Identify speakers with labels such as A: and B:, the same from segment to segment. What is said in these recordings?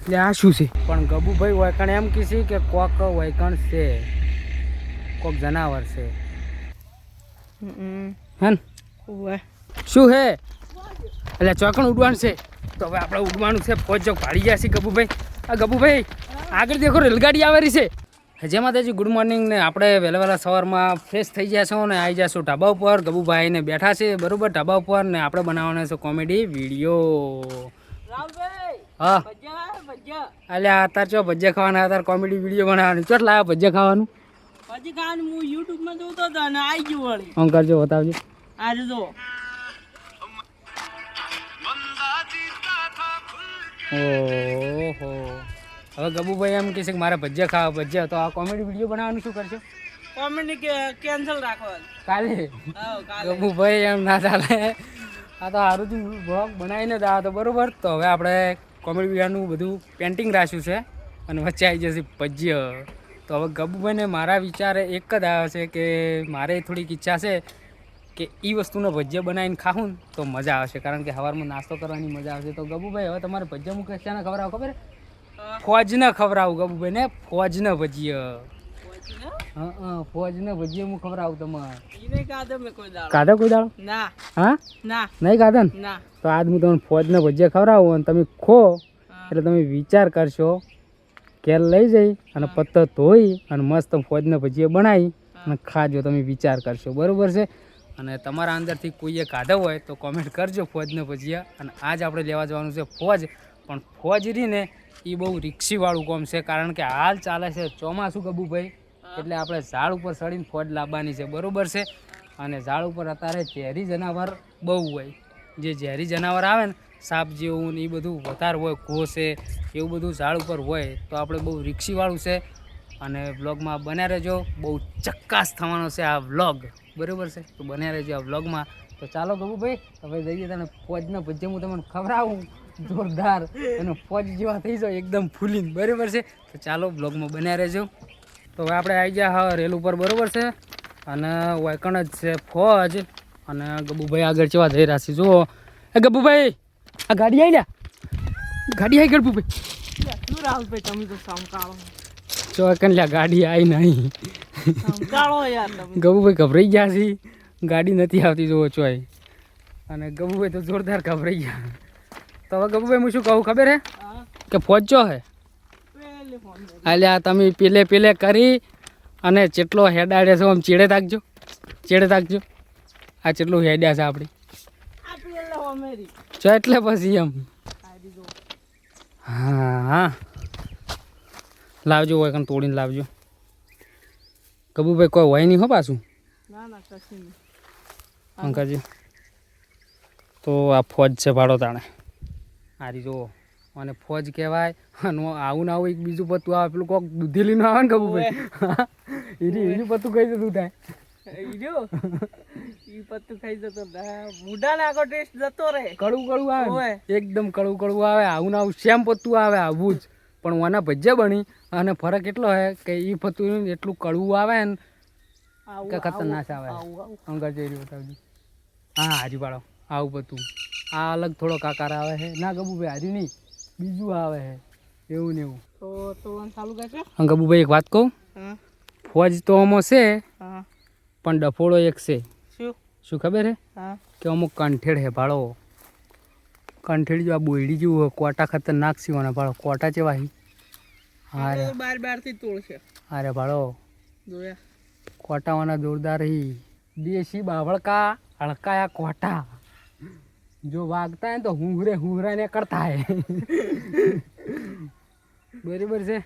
A: એટલે આ શું છે? પણ ગબુભાઈ વૈકણ એમ કીધી કે કોક વૈકણ છે, કોક જનાવર છે. હે શું હે? એટલે ચોકણ ઉડવાનું છે. તો હવે આપણે ઉડવાનું છે. ફોજ જો ભાડી ગયા છે ગબુભાઈ. આ ગબુભાઈ આગળ દેખો રેલગાડી આવેલી છે. જય માતાજી, ગુડ મોર્નિંગ. ને આપણે વહેલા સવારમાં ફ્રેશ થઈ જશો ને આવી જશું ઢાબા ઉપર. ગબુભાઈને બેઠા છે બરાબર ઢાબા ઉપર, ને આપણે બનાવવાનો છે કોમેડી વિડીયો. હા અલ્યા અત્યારે ચો ભજીયા ખાવાના, અત્યારે કોમેડી વિડીયો બનાવવાનું. ચોટ લાવ્યા ભજીયા ખાવાનું?
B: પછી ખાવાનું હું યુટ્યુબમાં જોતો હતો અને આવી ગયું વળી.
A: આમ કરજો, બતાવજો.
B: આજે જો
A: ઓહો, હવે ગબુભાઈ એમ કહે છે કે મારે ભજીયા ખાવા ભજીયા. તો આ કોમેડી વિડીયો બનાવવાનું શું કરશો?
B: કોમેડી કેન્સલ રાખવાનું
A: કાલે.
B: કાલે
A: ગબુભાઈ એમ ના ચાલે. આ તો સારું થયું બ્લોગ બનાવીને જ આ તો બરાબર. તો હવે આપણે કોમેડી વિડીયોનું બધું પેન્ટિંગ રાખ્યું છે અને વચ્ચે આવી જશે ભજીયા. તો હવે ગબુભાઈને મારા વિચારે એક જ આવ્યો છે કે મારે થોડીક ઈચ્છા છે કે એ વસ્તુનો ભજીયા બનાવીને ખાવું તો મજા આવશે, કારણ કે સવારમાં નાસ્તો કરવાની મજા આવશે. તો ગબુભાઈ હવે તમારે ભજીયા મૂકે શાના ખવડાવો ખબર? ફોજને ખવડાવું ગબુભાઈને, ફોજને ભજીયા. હા ફોજને ભજીયા હું ખવડાવું તમારે. ખાધા કોઈ દાડો?
B: ના.
A: હા
B: ના
A: નહીં ખાધા ને?
B: ના.
A: તો આજ હું તમને ફોજને ભજીયા ખવડાવું અને તમે ખો એટલે તમે વિચાર કરશો કેલ લઈ જઈ અને પત્તો ધોઈ અને મસ્ત ફોજને ભજીયા બનાવી અને ખાજો. તમે વિચાર કરશો બરાબર છે. અને તમારા અંદરથી કોઈએ ખાધા હોય તો કોમેન્ટ કરજો ફોજને ભજીયા. અને આજ આપણે લેવા જવાનું છે ફોજ. પણ ફોજ રીને એ બહુ રિક્ષીવાળું કામ છે, કારણ કે હાલ ચાલે છે ચોમાસું ગબુભાઈ, એટલે આપણે ઝાડ ઉપર ચડીને ફોજ લાવવાની છે બરાબર છે. અને ઝાડ ઉપર અત્યારે ઝેરી જનાવર બહુ હોય. જે ઝેરી જનાવર આવે ને સાપ જેવું ને એ બધું વધારે હોય, ઘો છે એવું બધું ઝાડ ઉપર હોય. તો આપણે બહુ રિક્ષીવાળું છે. અને વ્લોગમાં બન્યા રહેજો, બહુ ચક્કાસ થવાનો છે આ વ્લોગ બરાબર છે. તો બન્યા રહેજો આ વ્લોગમાં. તો ચાલો ગબુભાઈ હવે જઈએ તને ફોજના ભજીયા હું તમને ખવડાવું જોરદાર, અને ફોજ જેવા થઈ જાવ એકદમ ફૂલીને બરાબર છે. તો ચાલો બ્લોગમાં બન્યા રહેજો. તો હવે આપણે આવી ગયા હા રેલ ઉપર બરાબર છે. અને વાયકણ જ છે ફોજ. અને ગબુભાઈ આગળ કેવા જઈ રહ્યા છે જુઓ. એ ગબુભાઈ આ ગાડી આવી લ્યા, ગાડી આવી ગબુભાઈ.
B: શું રાહુલભાઈ તમે તો સમકાળો
A: ચોકન લ્યા ગાડી આવી નહીં.
B: સમકાળો યાર તમે.
A: ગબુભાઈ ગભરાઈ ગયા છે, ગાડી નથી આવતી જુઓ ચોય. અને ગબુભાઈ તો જોરદાર ગભરાઈ ગયા. તો હવે ગબુભાઈ હું શું કહું ખબર હે કે ફોજ ચો હે? અલ્યા તમે પેલે કરી અને જેટલો હેડાડે છે આમ ચેડે તાકજો, ચેડે તાકજો. આ જેટલું હેડ્યા છે આપણી ચો એટલે પછી એમ. હા હા લાવજો હોય કાન તોડીને લાવજો ગબુભાઈ. કોઈ હોય નહીં હો પાછું. અંકલજી તો આ ફોજ છે ભાડો તાણે હારી જુઓ. અને ફોજ કહેવાય. અને આવું ના આવું એક બીજું પત્તું આવે, પેલું કોક દૂધેલીનું આવે ને ગબુભાઈ, એનું પત્તું કઈ જતું થાય.
B: પત્તું ખાઈ જતો મુઢા નાખો ટેસ્ટ જતો રહે.
A: કડવું આવે, એકદમ કડવું આવે. આવું ના આવું સેમ પત્તું આવે આવું જ, પણ ઓના ભજીયા બની અને ફરક એટલો હે કે એ પત્તું એટલું કડવું આવે ને કે ખતરનાક આવે. અંગર જઈ રહ્યું બતાવજો. હા હાજી પાડો આવું પત્તું. આ અલગ થોડો કાકાર આવે છે ના ગબુભાઈ, હારી નહીં બીજું આવે છે એવું ને એવું.
B: તો ચાલુ કરશે.
A: ગબુભાઈ એક વાત કહું, ફોજ તો અમો છે પણ ડફોળો એક છે. શું ખબર હે? કે અમુક કંઠેડ હે ભાડો. કંઠેડ જો આ બોયડી જેવું હોય, કોટા ખતરનાક સીવાના ભાડો. કોટા જેવા હી હારે
B: બાર થી તોડશે.
A: અરે ભાડો
B: જોયા
A: કોટાવાના જોરદાર હી. દેશી બાવળકા હળકાયા કોટા જો વાગતા હે તો હુંહરે ને કરતા હે. બરાબર છે.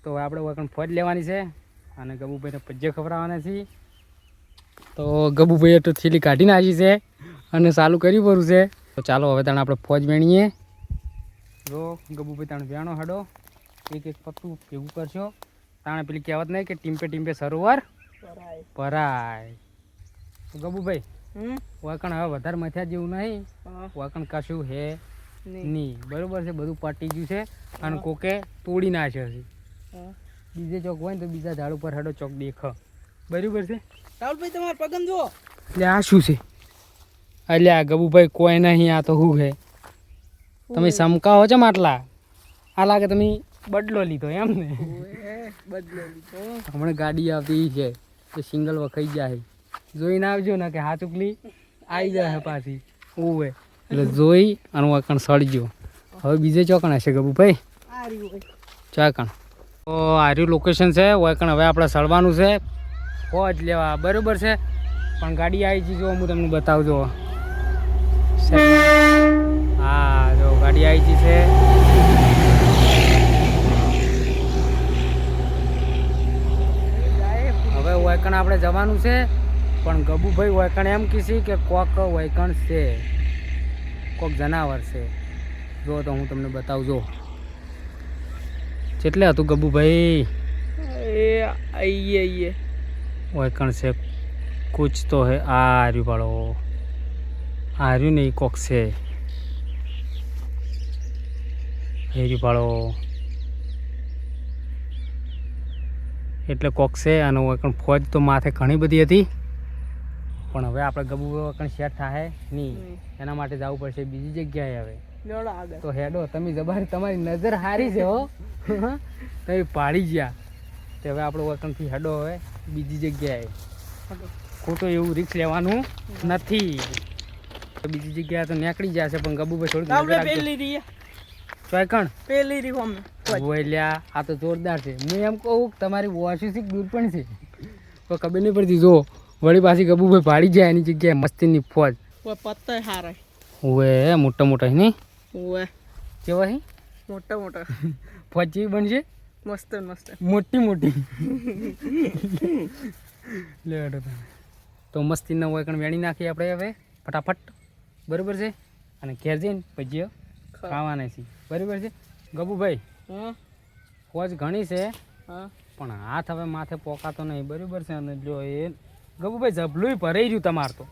A: તો આપણે વખત ફોજ લેવાની છે અને ગબુભાઈને ભજીયા ખવડાવવાના છે. તો ગબુભાઈએ તો થેલી કાઢી નાખી છે અને ચાલુ કરી પડ્યું છે. તો ચાલો હવે તાણે આપણે ફોજ વેણીએ. જો ગબુભાઈ તાણે વેણો હાડો, એક એક પત્તું ભેગું કરશો. તાણે પેલી કહેવત નહીં કે ટીમ્પે સરોવર ભરાય. તો ગબુભાઈ વાકણ હવે વધારે મથ્યા જેવું નહીં, વાકણ કશું હે નહીં બરોબર છે. બધું પટી ગયું છે અને કોકે તોડી નાખ્યો છે. બીજે ચોક હોય ને તો બીજા ઝાડ ઉપર હેડો ચોક દેખ બરાબર છે.
B: રાહુલભાઈ તમારા પગમ જુઓ.
A: એટલે આ શું છે? એટલે આ ગબુભાઈ કોઈ નહીં, આ તો શું છે? તમે સમકાવો છો માટલા? આ લાગે તમે બદલો લીધો એમ ને
B: બદલો લીધો.
A: હમણાં ગાડી આવતી છે એ સિંગલ વખાઈ જાય જોઈને આવજો ને કે હા ચૂકલી આવી જાય પાછી ઓવે એટલે જોઈ અને વકણ સળજો હવે બીજે ચોકણ હશે ગબુભાઈ
B: આ રહ્યું હોય.
A: ચોકણ તો આર્યું લોકેશન છે વકણ હવે આપણે સળવાનું છે ફોજ લેવા બરાબર છે પણ ગાડી આવી છે જો હું તમને બતાવજો હા જો ગાડી આવી છે હવે વૈકણ આપણે જવાનું છે પણ ગબુભાઈ વૈકણ એમ કીધી કે કોક વૈકણ છે કોક જનાવર છે જો તો હું તમને બતાવું જો કેટલે હતું ગબુભાઈ
B: એ આઈએ
A: વૈકણ છે કુછ તો હે આ રહ્યું વાળો આ રહ્યું નહીં કોક છે હેરી વાળો એટલે કોક છે અને વૈકણ ફોજ તો માથે ઘણી બધી હતી પણ હવે આપણે ગબુ વૈકણ સેટ થાય નહીં એના માટે જવું પડશે બીજી જગ્યાએ હવે
B: જોડો આગળ.
A: તો હેડો તમે જબારી તમારી નજર હારી છે હો તમે પાડી ગયા તે હવે આપણે વતનથી હેડો હવે બીજી જગ્યાએ ખોટું એવું રિસ્ક લેવાનું નથી તો બીજી જગ્યાએ તો નીકળી જશે પણ ગબુભાઈ થોડીક નજર
B: આપણે
A: રાખજો
B: પેલી રહી
A: ચોયકણ
B: પેલી રહી અમે
A: બોલ્યા આ તો જોરદાર છે હું એમ કહું કે તમારી વોશિક દૂર પણ છે તો ખબર નહીં પડતી જો વળી પાછી ગબુભાઈ પાડી જાય એની જગ્યાએ મસ્તીની ફોજ
B: ઓય પત્તા હારા
A: ઓવે મોટા મોટા નહીં
B: ઓય
A: કેવા હી
B: મોટા મોટા
A: ફોજ જેવી બનશે
B: મસ્ત મસ્ત
A: મોટી મોટી લે હેડો તમે તો મસ્તીના વૈકણ વેણી નાખીએ આપણે હવે ફટાફટ બરાબર છે અને ઘેર જઈને ભજીયો ખાવાના છે બરાબર છે ગબુભાઈ
B: હા
A: ફોજ ઘણી છે
B: હા
A: પણ હાથ હવે માથે પોકાતો નહીં બરાબર છે અને જો એ ગબુભાઈ જબલું ભરાઈ રહ્યું તમારે તો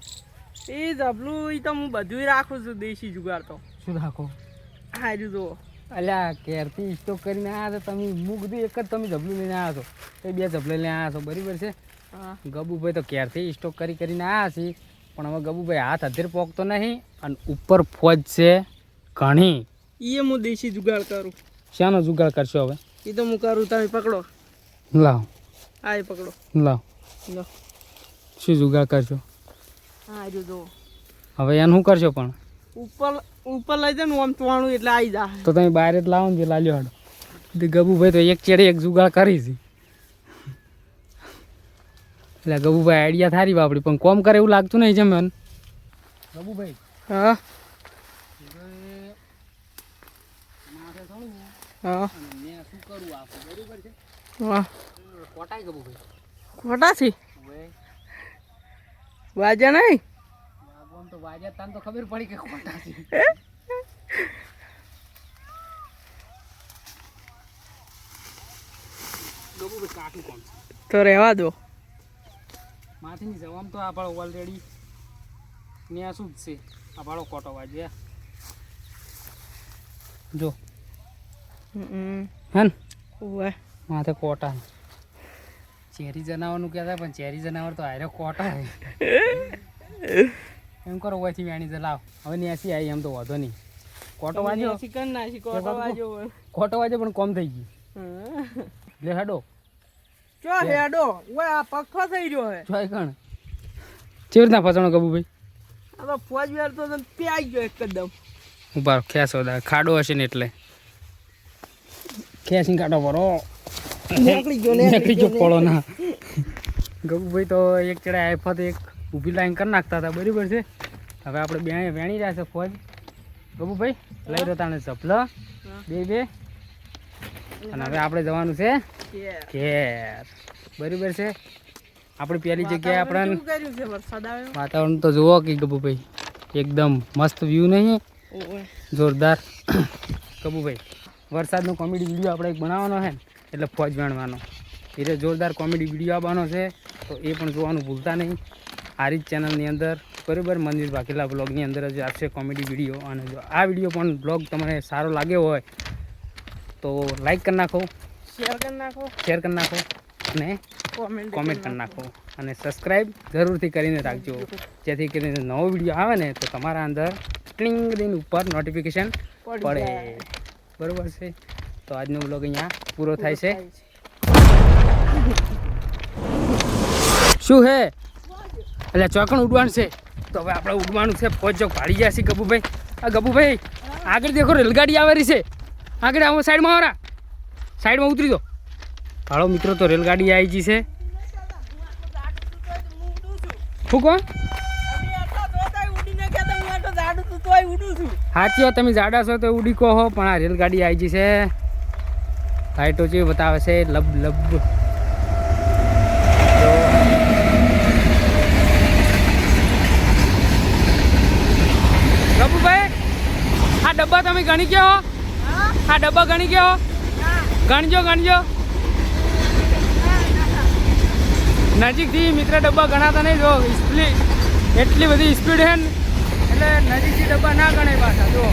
B: એ જબલું ઈ તો હું બધું રાખું છું દેશી જુગાડ તો
A: શું રાખો
B: હાર્યું જુઓ
A: અલ્યા ઘેરથી સ્ટોક કરીને આવ્યા છો તમે મૂકધી એક જ તમે જબલું લઈને આવ્યા છો એ બે જબલું લઈને આવ્યા છો બરાબર છે
B: હા
A: ગબુભાઈ તો ક્યારથી સ્ટોક કરીને આવ્યા છે પણ હવે ગબુભાઈ હાથ અધેર પોકતો નહીં અને ઉપર ફોજ છે ઘણી
B: એ હું દેશી જુગાડ કરું
A: શાનો જુગાડ કરશો હવે
B: એ તો હું કરું તમે પકડો
A: લાવ
B: આ એ પકડો
A: લાવ
B: લો
A: શું જુગાડ કરશો
B: હાર્યું જુઓ
A: હવે એનું શું કરશો પણ
B: ઉપર ઉપર લઈ જાય ને આમ તોવાનું એટલે આવી જાય
A: તો તમે બહાર જ લાવો ને જે લાલ્યો હાડો તે ગબુભાઈ તો એક ચેડે એક જુગાડ કરી છે એટલે ગબુભાઈ આઈડિયા થારી વાપરી પણ કોમ કરે એવું લાગતું નહીં છે મને ગબુભાઈ
B: હા હા
A: મેં શું કરું આપું બરાબર છે
B: હા
A: કોટાય ગબુભાઈ
B: ખોટા છે
A: હવે
B: વાજા નહીં
A: આમ તો વાજ્યા તાન તો ખબર પડી કે ખોટા છે ગબુભાઈ કાટું કોણ છે
B: તો રહેવા દો
A: માથેની જવામ તો આ ભાડો ઓલરેડી ને આ શું જ છે આ ભાડો કોટો વાજ્યા જો હે ને
B: ઓય
A: માથે કોટા ચેરી જનાવરનું કહેતા પણ ચેરી જનાવર તો હારે કોટા હે એમ કરો ઓયથી વેણી જલાવ હવે નેસી આવી એમ તો વાંધો નહીં કોટો વાજ્યો
B: ચિકન નાસી કોટો વાજો
A: કોટો વાજ્યો પણ કોમ થઈ ગયું લે હેડો
B: ચો હેડો ઓય આ પખો થઈ રહ્યો હે
A: જોઈ કણ ચેવી રીતના ફસાણો ગબુભાઈ
B: આ તો ફોજ વેર તો પ્યાઈ ગયો એકદમ
A: ઉભા ખેસો દા ખાડો હશે ને એટલે ખેસીને કાઢો પરો
B: નીકળી ગયો
A: નીકળી ગયો પડો ના ગબુભાઈ તો એક ચડાય આફત એક ઊભી લાઈન કરી નાખતા હતા બરાબર છે હવે આપણે બે વેણી રહ્યા છે ફોજ ગબુભાઈ લઈ રહ્યો તાણે ચપલા બે અને હવે આપણે જવાનું છે ઘેર બરાબર છે આપણી પહેલી જગ્યાએ આપણને
B: કર્યું છે વરસાદ આવ્યો
A: વાતાવરણ તો જુઓ કે ગબુભાઈ એકદમ મસ્ત વ્યૂ નહીં
B: ઓય
A: જોરદાર ગબુભાઈ વરસાદનો કોમેડી વિડીયો આપણે એક બનાવવાનો છે ને એટલે ફોજ વેણવાનો એટલે જોરદાર કોમેડી વિડીયો આવવાનો છે તો એ પણ જોવાનું ભૂલતા નહીં આ રીત ચેનલની અંદર બરાબર મંદિર વાઘેલા બ્લોગની અંદર જ આવશે કોમેડી વિડીયો અને જો આ વિડીયો પણ બ્લોગ તમને સારો લાગ્યો હોય તો લાઈક કરી નાખો
B: શેર કરી નાખો
A: અને
B: કોમેન્ટ
A: કોમેન્ટ કરી નાખો અને સબસ્ક્રાઈબ જરૂરથી કરીને રાખજો જેથી કરીને નવો વિડીયો આવે ને તો તમારા અંદર ટિંગ દઈને ઉપર નોટિફિકેશન પડે બરાબર છે તો આજનો બ્લોગ અહીંયા પૂરો થાય છે. શું હે એટલે ચોકણ ઉડવાનું છે તો હવે આપણે ઉડવાનું છે. પહોંચ જાવ ભાડી ગયા છે ગબુભાઈ. આ ગબુભાઈ આગળ દેખો રેલગાડી આવેલી છે. આગળ આવો સાઈડમાં આવરા, સાઈડમાં ઉતરી દો. હાલો મિત્રો તો રેલગાડી આવી ગઈ છે. શું કહો? સાચી વાત, તમે જાડા છો તો ઉડી કહો, પણ આ રેલગાડી આવી ગઈ છે. લાઈટો જેવી બતાવે છે લબ લબ. ગબુભાઈ આ ડબ્બા તમે ગણી ગયો? આ ડબ્બા ગણી ગયો? ગણજો ગણજો. નજીકથી મિત્ર ડબ્બા ગણાતા નહીં. જો એટલી બધી સ્પીડ છે ને એટલે નજીકથી ડબ્બા ના ગણાય પાછા. જો